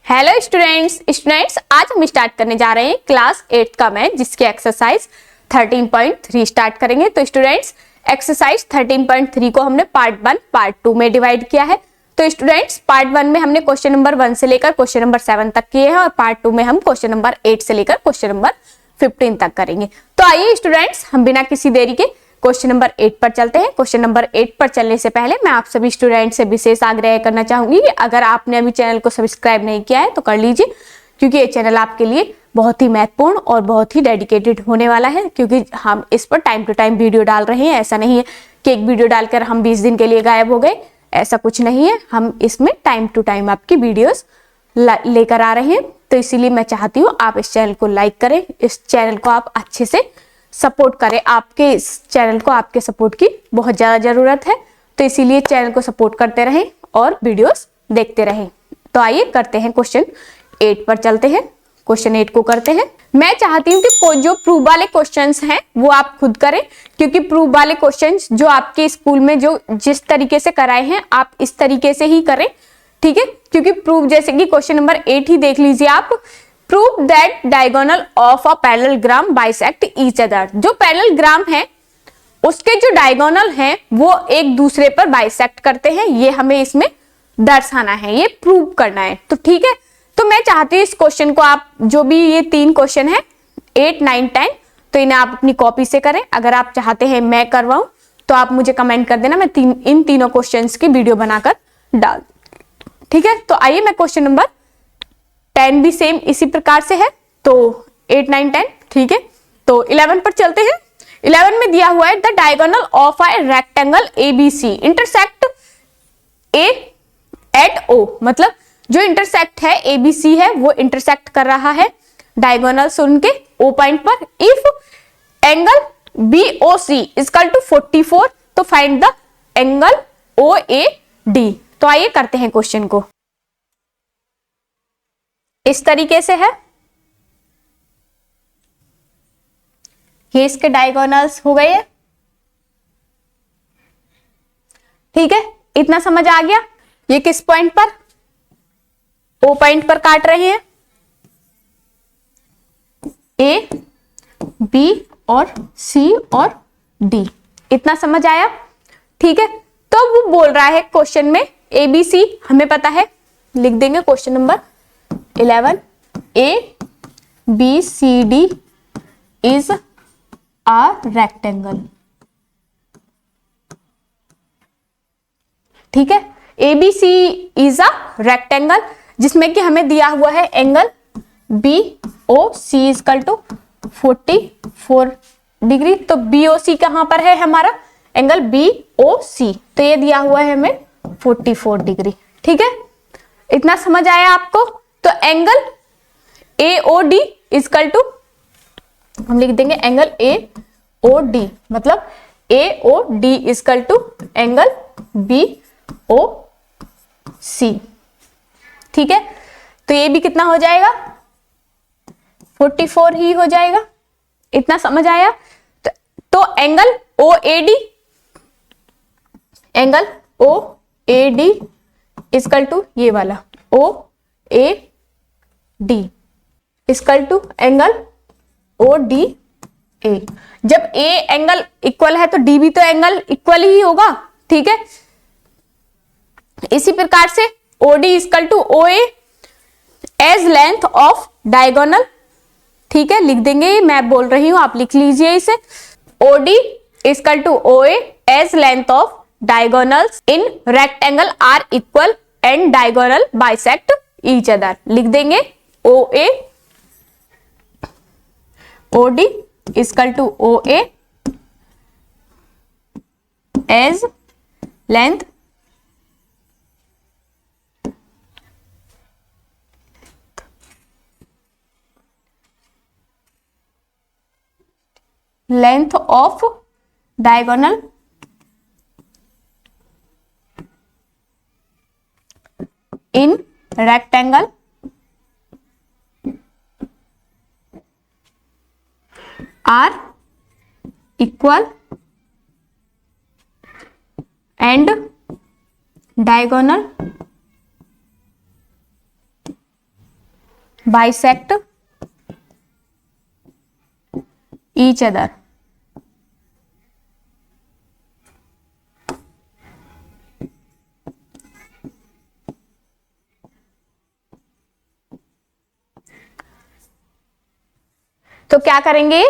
Hello students आज हम start करने जा रहे हैं क्लास 8 का मैथ, जिसकी एक्सरसाइज 13.3 स्टार्ट करेंगे। तो स्टूडेंट्स एक्सरसाइज 13.3 को हमने पार्ट 1 पार्ट 2 में डिवाइड किया है। तो स्टूडेंट्स पार्ट 1 में हमने क्वेश्चन नंबर 1 से लेकर क्वेश्चन नंबर 7 तक किए हैं और पार्ट 2 में हम क्वेश्चन नंबर 8 से लेकर क्वेश्चन नंबर 15 तक करेंगे। तो आइए स्टूडेंट्स हम बिना किसी देरी के क्वेश्चन नंबर 8 पर चलते हैं। क्वेश्चन नंबर 8 पर चलने से पहले मैं आप सभी स्टूडेंट से विशेष आग्रह करना चाहूंगी कि अगर आपने अभी चैनल को सब्सक्राइब नहीं किया है तो कर लीजिए, क्योंकि ये चैनल आपके लिए बहुत ही महत्वपूर्ण और बहुत ही डेडिकेटेड होने वाला है, क्योंकि हम इस पर टाइम टू टाइम वीडियो डाल रहे हैं। ऐसा नहीं है कि एक वीडियो डालकर हम 20 दिन के लिए गायब हो गए, ऐसा कुछ नहीं है। हम इसमें टाइम टू टाइम आपकी वीडियोस लेकर आ रहे हैं। तो इसीलिए मैं चाहती हूँ आप इस चैनल को लाइक करें, इस चैनल को आप अच्छे से सपोर्ट करें। आपके इस चैनल को आपके सपोर्ट की बहुत ज्यादा जरूरत है, तो इसीलिए चैनल को सपोर्ट करते रहें और वीडियोस देखते रहें। तो आइए करते हैं क्वेश्चन 8 पर चलते हैं। क्वेश्चन 8 को करते हैं। मैं चाहती हूँ कि जो प्रूव वाले क्वेश्चंस हैं वो आप खुद करें, क्योंकि प्रूव वाले क्वेश्चंस जो आपके स्कूल में जो जिस तरीके से कराए हैं आप इस तरीके से ही करें, ठीक है। क्योंकि प्रूव जैसे कि क्वेश्चन नंबर 8 ही देख लीजिए आप, prove that diagonal of a parallelogram bisect each other. जो पैरेललोग्राम है उसके जो डायगोनल हैं वो एक दूसरे पर बाइसेक्ट करते हैं, ये हमें इसमें दर्शाना है, ये प्रूव करना है। तो ठीक है, तो मैं चाहती हूँ इस क्वेश्चन को आप जो भी ये 3 क्वेश्चन है 8, 9, 10, तो इन्हें आप अपनी कॉपी से करें। अगर आप चाहते हैं मैं करवाऊं तो आप मुझे कमेंट कर देना, मैं इन तीनों क्वेश्चंस की वीडियो बनाकर डाल, ठीक है। तो आइए मैं क्वेश्चन नंबर 10 भी सेम इसी प्रकार से है, तो 8, 9, 10, ठीक है। तो 11 पर चलते हैं। 11 में दिया हुआ है the diagonal of a rectangle ABC intersect a at O। मतलब जो इंटरसेक्ट है ABC है वो इंटरसेक्ट कर रहा है डायगोनल से उनके O पॉइंट पर। If angle BOC equal to 44, तो फाइंड द एंगल OAD। तो आइए करते हैं क्वेश्चन को। इस तरीके से है, ये इसके डायगोनल्स हो गए, ठीक है। इतना समझ आ गया। ये किस पॉइंट पर, O पॉइंट पर काट रहे हैं, A, B और C और D। इतना समझ आया, ठीक है। तो वो बोल रहा है क्वेश्चन में ABC हमें पता है, लिख देंगे question number 11 ABCD is a rectangle, ठीक है। ABC is a rectangle जिसमें कि हमें दिया हुआ है angle BOC equal to 44 degree. तो BOC कहां पर है हमारा, एंगल BOC, तो ये दिया हुआ है हमें 44 डिग्री, ठीक है। इतना समझ आया आपको। तो एंगल AOD इक्वल टू हम लिख देंगे एंगल AOD, मतलब AOD equal to angle BOC, ठीक है। तो ये भी कितना हो जाएगा, 44 ही हो जाएगा। इतना समझ आया। तो एंगल OAD इक्वल टू ये वाला OAD equal to angle ODA। जब A एंगल इक्वल है तो D भी तो एंगल इक्वल ही होगा, ठीक है। इसी प्रकार से OD equal to OA as length of diagonal, ठीक है। लिख देंगे, मैं बोल रही हूं आप लिख लीजिए इसे। OD equal to OA as length of diagonals in rectangle are equal and diagonal bisect each other. लिख देंगे OD equal to OA as length of diagonal in rectangle are equal and diagonal bisect each other. तो क्या करेंगे,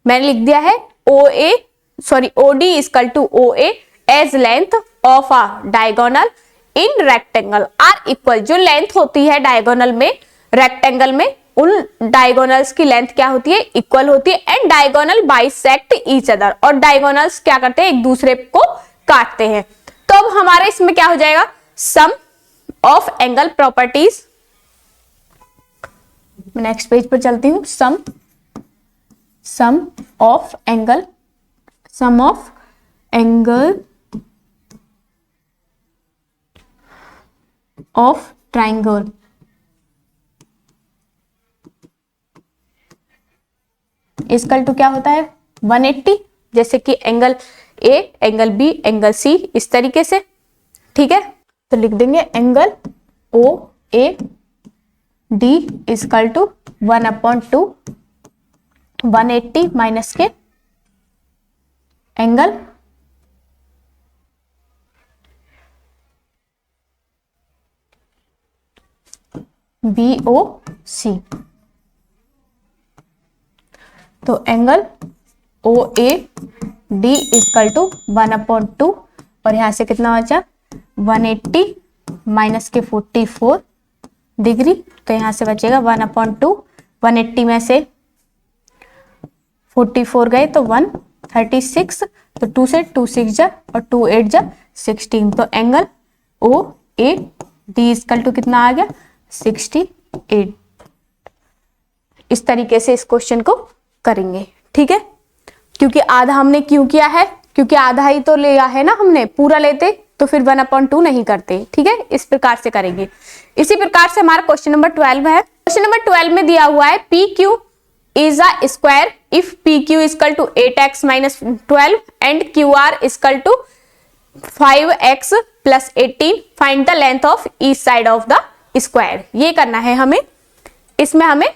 मैंने लिख दिया है OD equal to OA as length of a diagonal in rectangle are equal. जो लेंथ होती है डायगोनल में, रेक्टेंगल में, उन डायगोनल्स की लेंथ क्या होती है, इक्वल होती है। And diagonal bisect each other, और डायगोनल्स क्या करते हैं, एक दूसरे को काटते हैं। तो अब हमारे इसमें क्या हो जाएगा, sum of angle properties. Next page पर चलती हूं। Sum of angle of triangle equal to क्या होता है 180, जैसे कि angle A, angle B, angle C, इस तरीके से। ठीक है, तो लिख देंगे angle OAD equal to 1/2 180 minus के एंगल BOC। तो एंगल OAD इक्वल टू 1/2, और यहां से कितना बचा 180 माइनस के 44 डिग्री, तो यहां से बचेगा 1/2। 180 में से 44 गए तो 136, तो 2 से 2 6 जा और 2 8 जा 16, तो एंगल OAD इक्वल टू कितना आ गया 68। इस तरीके से इस क्वेश्चन को करेंगे। ठीक है, क्योंकि आधा हमने क्यों किया है, क्योंकि आधा ही तो लिया है ना हमने, पूरा लेते तो फिर 1/2 नहीं करते। ठीक है, इस प्रकार से करेंगे। इसी प्रकार से हमारा क्वेश्चन नंबर 12 है। क्वेश्चन नंबर 12 में दिया हुआ है PQ is a square if PQ is equal to 8x minus 12 and QR is equal to 5x plus 18, find the length of each side of the square। ये करना है हमें, इसमें हमें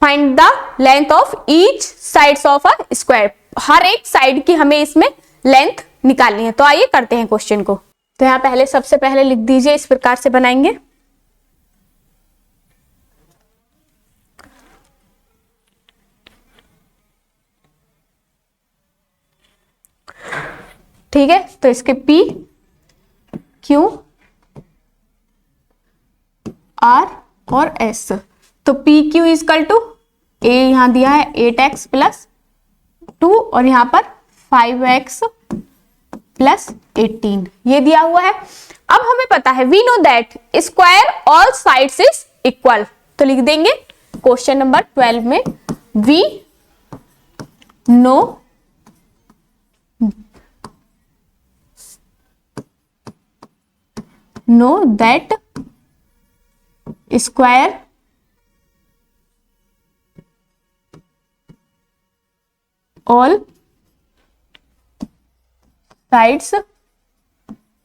find the length of each sides of a square, हर एक side की हमें इसमें लेंथ निकालनी है। तो आइए करते हैं क्वेश्चन को। तो यहाँ पहले सबसे पहले लिख दीजिए, इस प्रकार से बनाएंगे। ठीक है, तो इसके P Q R और S। तो PQ इक्वल टू A यहां दिया है 8x प्लस 2 और यहां पर 5x प्लस 18 ये दिया हुआ है। अब हमें पता है we know that square all sides is equal, तो लिख देंगे क्वेश्चन नंबर 12 में we know that square all sides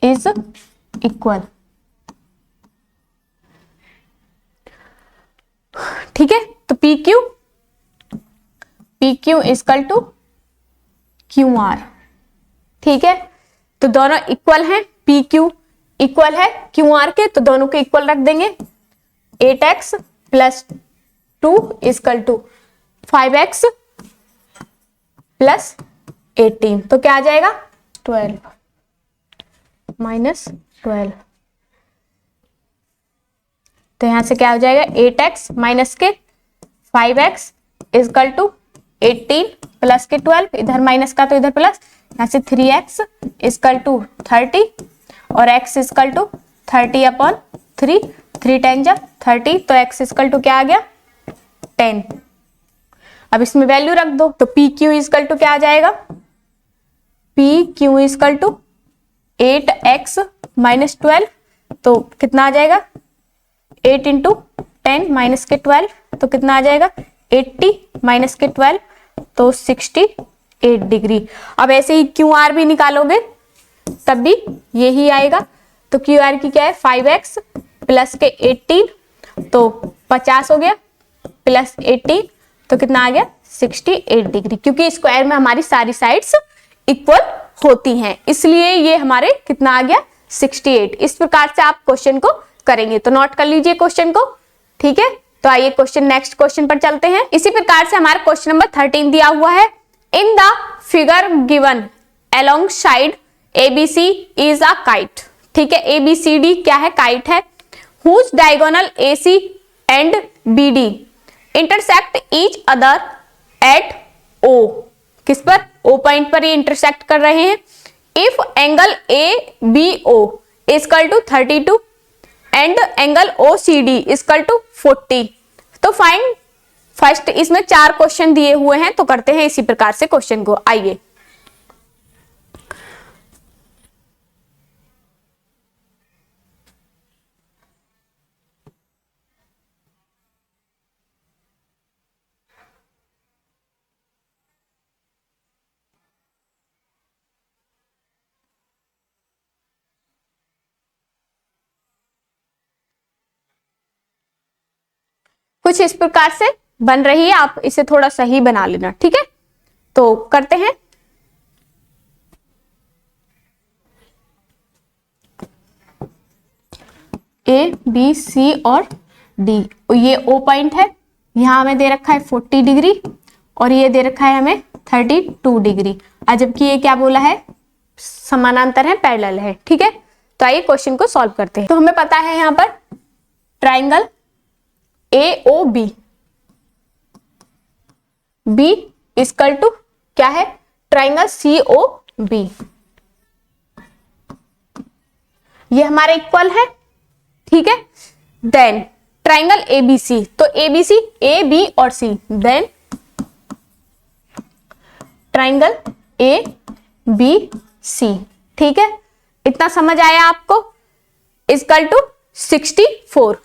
is equal। ठीक है, तो PQ इक्वल टू QR। ठीक है, तो दोनों इक्वल हैं, PQ इक्वल है QR के, तो दोनों को इक्वल रख देंगे। 8x plus 2 equal to 5x plus 18, तो क्या आ जाएगा 12 माइनस 12, तो यहां से क्या हो जाएगा 8x माइनस के 5x इक्वल टू 18 प्लस के 12, इधर माइनस का तो इधर प्लस, यहां से 3x इक्वल टू 30 और x इक्वल टू 30/3, 3 10 जा 30, तो x इक्वल टू क्या आ गया 10। अब इसमें वैल्यू रख दो, तो PQ इक्वल टू क्या आ जाएगा, PQ equal to 8x minus 12, तो कितना आ जाएगा 8 इंटू 10 माइनस के 12, तो कितना आ जाएगा 80 माइनस के 12, तो 68 डिग्री। अब ऐसे ही QR भी निकालोगे तब भी यही आएगा। तो क्यू आर की क्या है 5x प्लस के 18 तो 50 हो गया, प्लस 18 तो कितना आ गया 68 डिग्री, क्योंकि स्क्वायर में हमारी सारी साइड्स इक्वल होती हैं, इसलिए ये हमारे कितना आ गया 68। इस प्रकार से आप क्वेश्चन को करेंगे, तो नोट कर लीजिए क्वेश्चन को, ठीक है। तो आइए क्वेश्चन नेक्स्ट क्वेश्चन पर चलते हैं। इसी प्रकार से हमारा क्वेश्चन नंबर 13 दिया हुआ है। In the figure given along side ABC is a kite, ठीक है। ABCD क्या है, काइट है। Whose diagonal AC and BD intersect each other at O, किस पर, O पॉइंट पर ये इंटरसेक्ट कर रहे हैं। If angle ABO equal to 32 and angle OCD equal to 40, तो फाइंड फर्स्ट। इसमें 4 क्वेश्चन दिए हुए हैं, तो करते हैं इसी प्रकार से क्वेश्चन को। आइए कुछ इस प्रकार से बन रही है, आप इसे थोड़ा सही बना लेना, ठीक है। तो करते हैं। A, B, C और D, ये O पॉइंट है, यहां हमें दे रखा है 40 डिग्री और ये दे रखा है हमें 32 डिग्री, जबकि ये क्या बोला है, समानांतर है, पैरेलल है, ठीक है। तो आइए क्वेश्चन को सॉल्व करते हैं। तो हमें पता है यहां पर triangle AOB, B equal to क्या है, ट्राइंगल COB, ये हमारे इक्वल है, ठीक है। देन ट्राइंगल ABC, तो ABC A, B और C, देन ट्राइंगल ABC, ठीक है। इतना समझ आया आपको। इक्वल टू 64,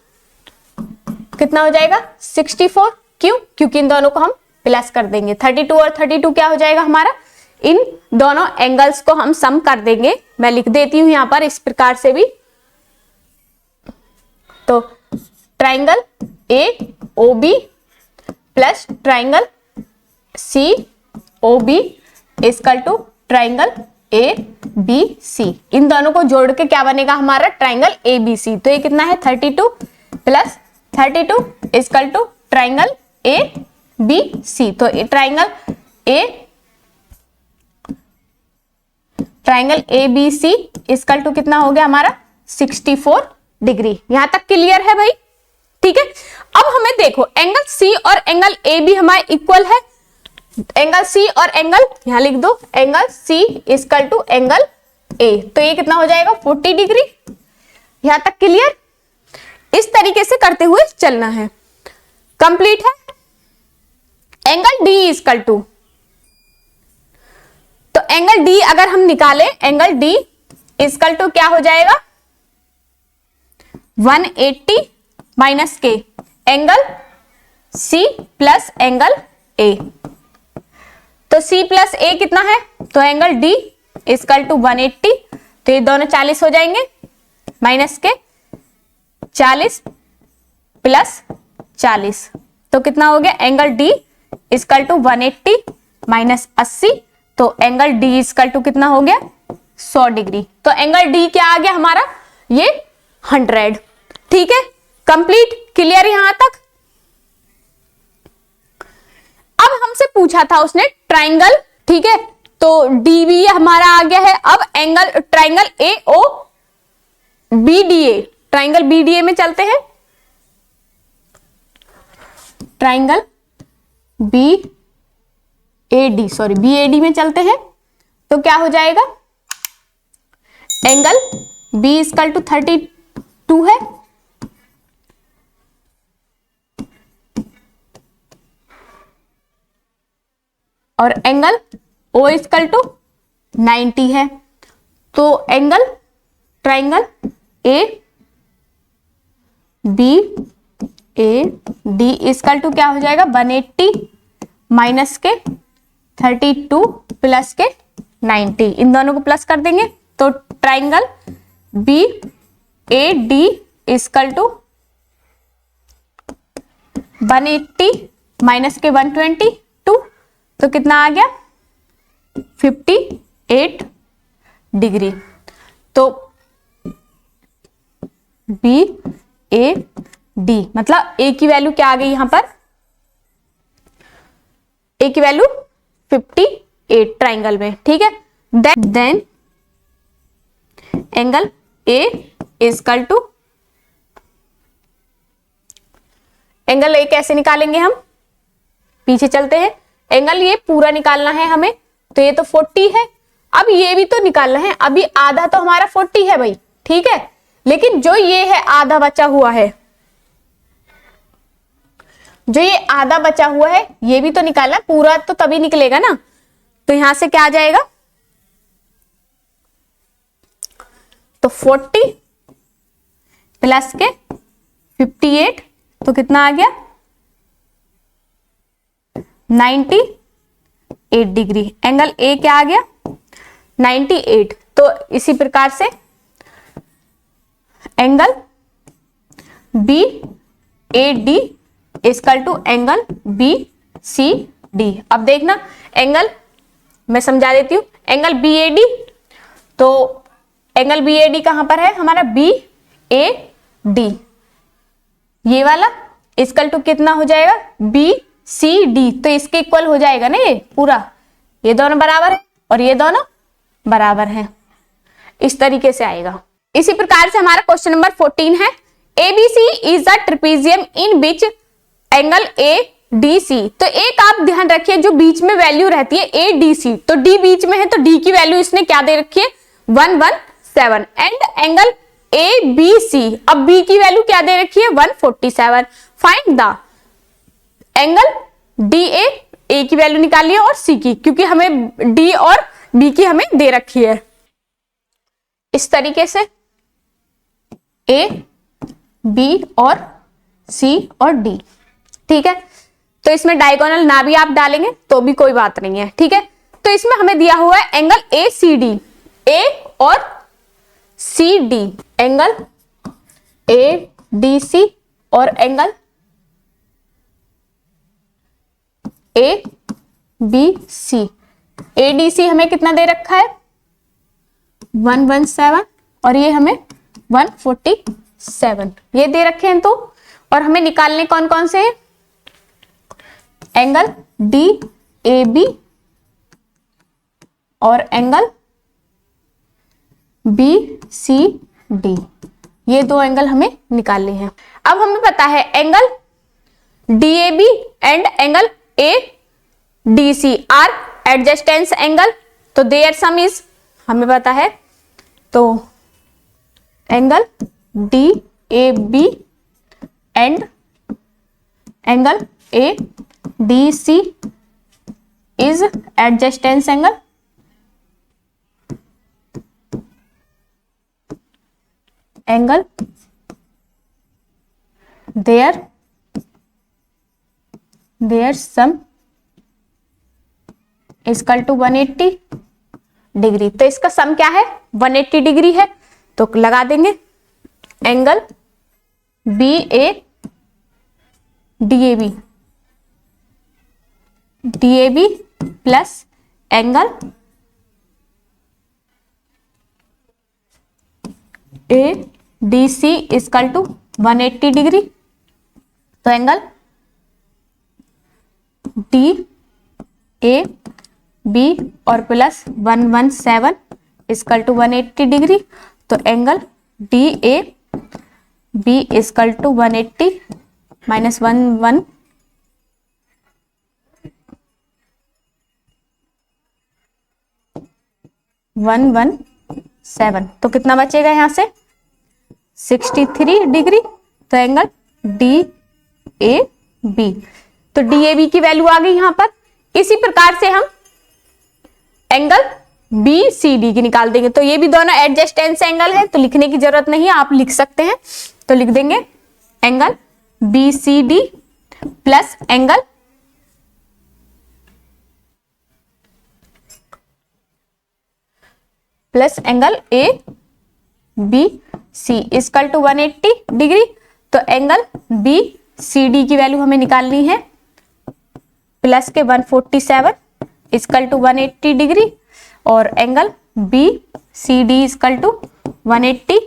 कितना हो जाएगा 64, क्यों, क्योंकि इन दोनों को हम प्लस कर देंगे। 32 और 32 क्या हो जाएगा हमारा, इन दोनों एंगल्स को हम सम कर देंगे। मैं लिख देती हूं यहां पर इस प्रकार से भी। तो triangle AOB plus triangle COB equal to triangle ABC, इन दोनों को जोड़ के क्या बनेगा हमारा ट्राइंगल ABC। तो ये कितना है 32 plus 32 equal to triangle ABC। तो ट्राइंगल ABC इक्वल टू कितना हो गया हमारा 64 डिग्री। यहां तक क्लियर है भाई, ठीक है। अब हमें देखो एंगल C और एंगल AB हमारे इक्वल है। एंगल C और एंगल यहां लिख दो, angle C equal to angle A, तो ये कितना हो जाएगा 40 डिग्री। यहां तक क्लियर। इस तरीके से करते हुए चलना है, कंप्लीट है। एंगल D इक्वल टू, तो एंगल D अगर हम निकालें, एंगल D इक्वल टू क्या हो जाएगा 180 माइनस के angle C plus angle A, तो C प्लस A कितना है, तो एंगल D इक्वल टू 180, तो ये दोनों 40 हो जाएंगे, माइनस के 40 प्लस 40, तो कितना हो गया angle D equal to 180 minus 80, तो एंगल D इक्वल टू कितना हो गया 100 डिग्री। तो एंगल D क्या आ गया हमारा, ये 100, ठीक है। कंप्लीट, क्लियर यहां तक। अब हमसे पूछा था उसने ट्राइंगल, ठीक है, तो DB हमारा आ गया है। अब angle triangle AOBDA, triangle BDA में चलते हैं। ट्राइंगल BAD में चलते हैं, तो क्या हो जाएगा, एंगल B इक्वल टू 32 है, और एंगल O इक्वल टू 90 है। तो angle triangle ABAD equal to क्या हो जाएगा 180 माइनस के 32 प्लस के 90, इन दोनों को प्लस कर देंगे, तो triangle B A D equal to 180 minus के 122, तो कितना आ गया 58 डिग्री। तो बी ए डी मतलब ए की वैल्यू क्या आ गई यहां पर, ए की वैल्यू 58 ट्राइंगल में, ठीक है। Then angle A equal to, angle A कैसे निकालेंगे हम, पीछे चलते हैं। एंगल ये पूरा निकालना है हमें, तो ये तो 40 है। अब ये भी तो निकालना है, अभी आधा तो हमारा 40 है भाई, ठीक है, लेकिन जो ये है आधा बचा हुआ है, जो ये आधा बचा हुआ है ये भी तो निकालना है, पूरा तो तभी निकलेगा ना। तो यहां से क्या आ जाएगा, तो 40 प्लस के 58, तो कितना आ गया 98 डिग्री। एंगल ए क्या आ गया 98। तो इसी प्रकार से angle B A D equal to angle B C D. अब देखना एंगल मैं समझा देती हूं, एंगल बी ए डी, तो एंगल बी ए डी कहां पर है हमारा, बी ए डी, ये वाला इक्वल टू कितना हो जाएगा बी सी डी, तो इसके इक्वल हो जाएगा ना ये पूरा, ये दोनों बराबर है और ये दोनों बराबर हैं, इस तरीके से आएगा। इसी प्रकार से हमारा क्वेश्चन नंबर 14 है, ABC is the trapezium in which angle A D C. तो एक आप ध्यान रखिए जो बीच में वैल्यू रहती है ए डी सी, तो डी बीच में है तो डी की वैल्यू इसने क्या दे रखी है 117, and angle A B C, अब बी की वैल्यू क्या दे रखी है 147। Find the angle D A की वैल्यू निकालिए और सी की, क्योंकि हमें डी और बी की हमें दे रखी है इस तरीके से, ए बी और सी और डी, ठीक है। तो इसमें डायगोनल ना भी आप डालेंगे तो भी कोई बात नहीं है, ठीक है। तो इसमें हमें दिया हुआ है angle A C D, A और C D, angle A D C और angle A B C. A D C हमें कितना दे रखा है 117 और ये हमें 147, ये दे रखे हैं। तो और हमें निकालने कौन कौन से हैं, एंगल डी ए बी और एंगल बी सी डी, ये दो एंगल हमें निकालने हैं। अब हमें पता है angle D A B and angle A D C are adjacent angle, तो देयर सम इज हमें पता है, तो angle D A B and angle A D C is adjacent angle, angle their sum equal to 180 degree. तो इसका सम क्या है 180 degree है, तो लगा देंगे angle B A D A B plus angle A D C equal to 180 degree, तो angle D A B और प्लस 117 इक्वल टू 180 डिग्री, तो angle D A B equal to 180 minus 117, तो कितना बचेगा यहां से 63 डिग्री, तो एंगल डी ए बी, तो डी ए बी की वैल्यू आ गई यहां पर। इसी प्रकार से हम एंगल बी सी डी की निकाल देंगे, तो ये भी दोनों एडजस्टेंस एंगल है, तो लिखने की जरूरत नहीं है, आप लिख सकते हैं। तो लिख देंगे angle B C D plus angle plus angle A B C equal to 180 degree. तो एंगल बी सी डी की वैल्यू हमें निकालनी है, प्लस के 147 इक्वल टू 180 डिग्री, और angle B C D equal to 180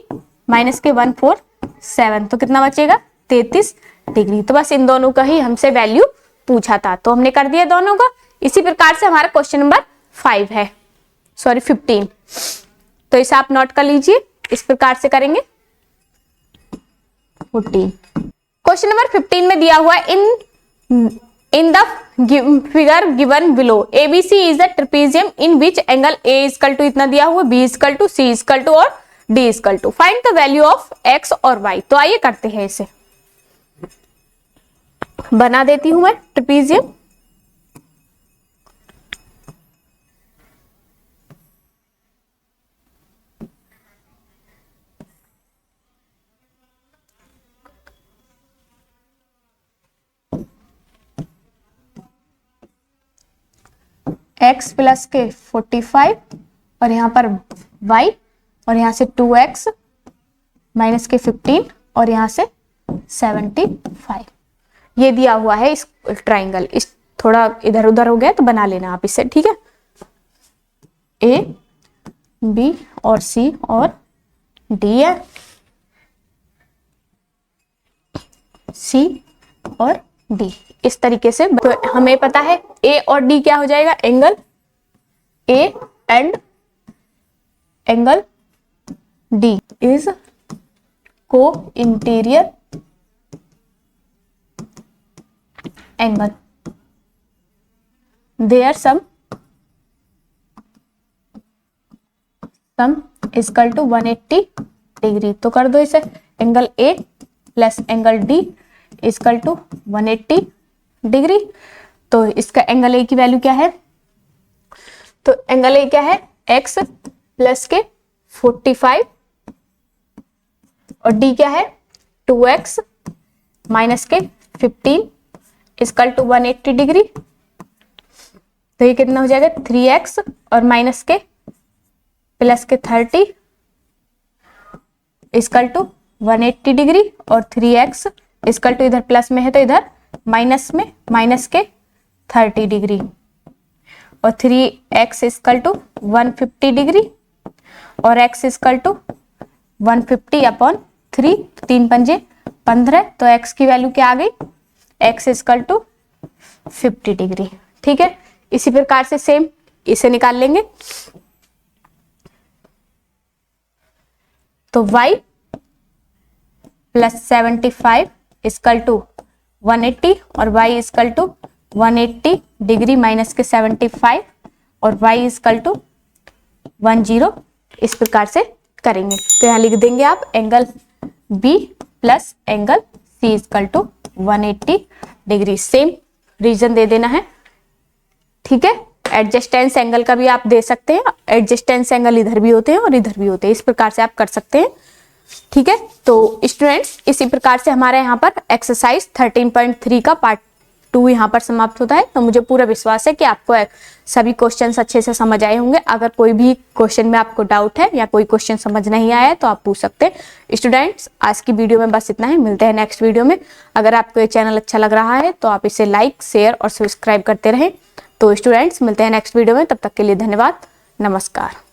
minus के 147, तो कितना बचेगा 33 डिग्री। तो बस इन दोनों का ही हमसे वैल्यू पूछा था, तो हमने कर दिया दोनों का। इसी प्रकार से हमारा क्वेश्चन नंबर 5 है, सॉरी 15, तो इसे आप नोट कर लीजिए। इस प्रकार से करेंगे 14। क्वेश्चन नंबर 15 में दिया हुआ in the figure given below ABC is the trapezium in which angle A equal to इतना दिया हुआ, B equal to, C equal to और D equal to. Find the value of x और y. तो आइए करते हैं, इसे बना देती हूं मैं ट्रेपेजियम। x प्लस के 45 और यहाँ पर y और यहाँ से 2x माइनस के 15 और यहाँ से 75, ये दिया हुआ है इस ट्राइंगल। इस थोड़ा इधर उधर हो गया तो बना लेना आप इसे, ठीक है। a b और c और d है, c और d इस तरीके से। तो हमें पता है a और d क्या हो जाएगा, angle a and angle d is co interior angle, their sum equal to 180 degree. तो कर दो इसे, angle a plus angle d equal to 180 degree. तो इसका एंगल ए की वैल्यू क्या है, तो एंगल ए क्या है, x प्लस के 45 और d क्या है 2x माइनस के 15 इक्वल टू 180 डिग्री। तो ये कितना हो जाएगा 3x और माइनस के प्लस के 30 इक्वल टू 180 डिग्री, और 3x इक्वल टू इधर प्लस में है तो इधर माइनस में माइनस के 30 डिग्री, और 3x इक्वल टू 150 डिग्री, और x इक्वल टू 150 अपॉन 3, 3 पंजे 15, तो x की वैल्यू क्या आ गई, x इक्वल टू 50 डिग्री, ठीक है। इसी प्रकार से सेम इसे निकाल लेंगे। तो y प्लस 75 इक्वल टू 180 और y equal to 180 degree minus के 75 और y इक्वल टू 10, इस प्रकार से करेंगे। तो यहाँ लिख देंगे आप angle B plus angle C equal to 180 degree. Same reason दे देना है, ठीक है। एडजस्टेंस एंगल का भी आप दे सकते हैं, एडजस्टेंस एंगल इधर भी होते हैं और इधर भी होते हैं, इस प्रकार से आप कर सकते हैं, ठीक है। तो स्टूडेंट्स इसी प्रकार से हमारे यहाँ पर एक्सरसाइज 13.3 का पार्ट 2 यहाँ पर समाप्त होता है। तो मुझे पूरा विश्वास है कि आपको सभी क्वेश्चंस अच्छे से समझ आए होंगे। अगर कोई भी क्वेश्चन में आपको डाउट है या कोई क्वेश्चन समझ नहीं आया है तो आप पूछ सकते हैं। स्टूडेंट्स आज की वीडियो में बस इतना ही, मिलते हैं नेक्स्ट वीडियो में। अगर आपको ये चैनल अच्छा लग रहा है तो आप इसे लाइक, शेयर और सब्सक्राइब करते रहें। तो स्टूडेंट्स मिलते हैं नेक्स्ट वीडियो में, तब तक के लिए धन्यवाद, नमस्कार।